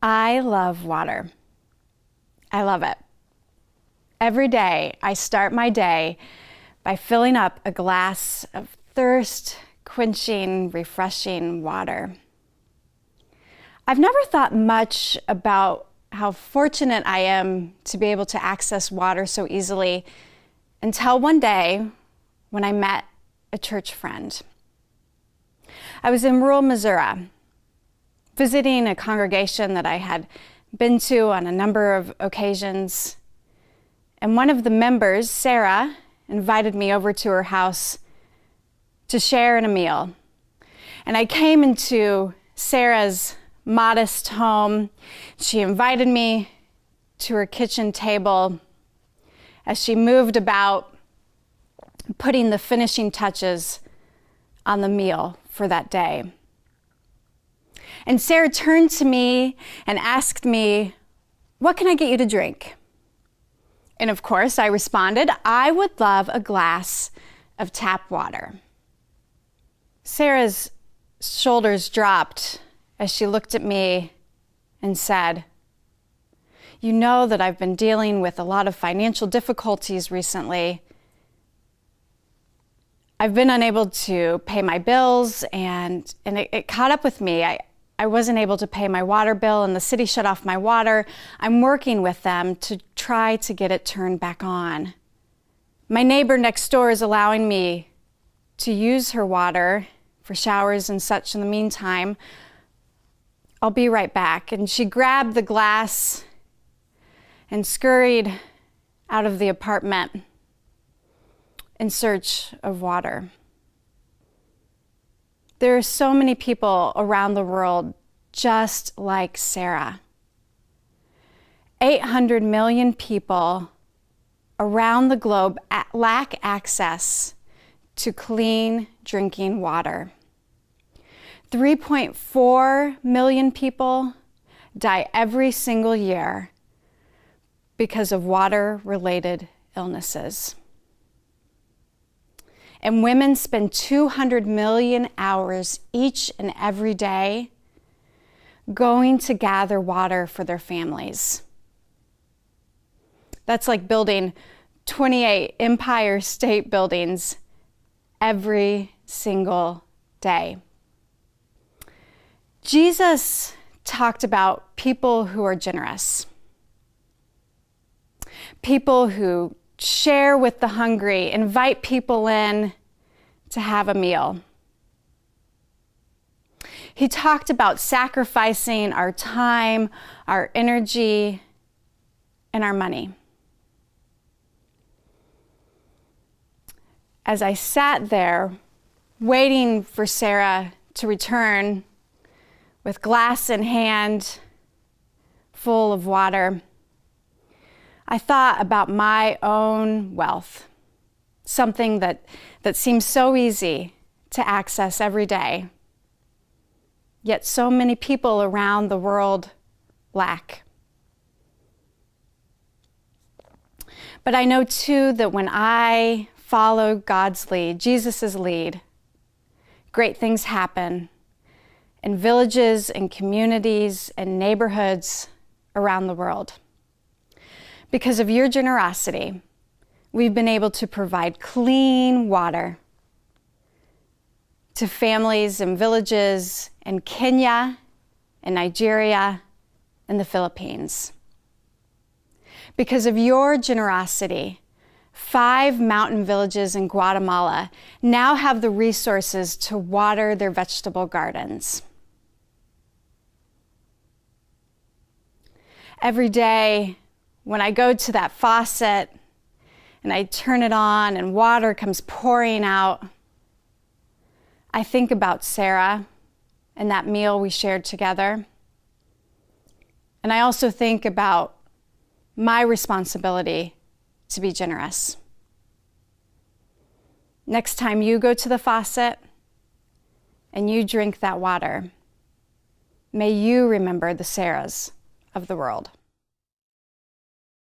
I love water. I love it. Every day, I start my day by filling up a glass of thirst-quenching, refreshing water. I've never thought much about how fortunate I am to be able to access water so easily until one day when I met a church friend. I was in rural Missouri, visiting a congregation that I had been to on a number of occasions. And one of the members, Sarah, invited me over to her house to share in a meal. And I came into Sarah's modest home. She invited me to her kitchen table as she moved about, putting the finishing touches on the meal for that day. And Sarah turned to me and asked me, "What can I get you to drink?" And of course, I responded, "I would love a glass of tap water." Sarah's shoulders dropped as she looked at me and said, "You know that I've been dealing with a lot of financial difficulties recently. I've been unable to pay my bills, and it caught up with me. I wasn't able to pay my water bill, and the city shut off my water. I'm working with them to try to get it turned back on. My neighbor next door is allowing me to use her water for showers and such in the meantime. I'll be right back." And she grabbed the glass and scurried out of the apartment in search of water. There are so many people around the world just like Sarah. 800 million people around the globe lack access to clean drinking water. 3.4 million people die every single year because of water-related illnesses. And women spend 200 million hours each and every day going to gather water for their families. That's like building 28 Empire State Buildings every single day. Jesus talked about people who are generous, people who share with the hungry, invite people in to have a meal. He talked about sacrificing our time, our energy, and our money. As I sat there waiting for Sarah to return with glass in hand, full of water, I thought about my own wealth, something that seems so easy to access every day, yet so many people around the world lack. But I know too that when I follow God's lead, Jesus' lead, great things happen in villages and communities and neighborhoods around the world. Because of your generosity, we've been able to provide clean water to families and villages in Kenya, in Nigeria, and the Philippines. Because of your generosity, 5 mountain villages in Guatemala now have the resources to water their vegetable gardens. Every day, when I go to that faucet and I turn it on and water comes pouring out, I think about Sarah and that meal we shared together. And I also think about my responsibility to be generous. Next time you go to the faucet and you drink that water, may you remember the Sarahs of the world.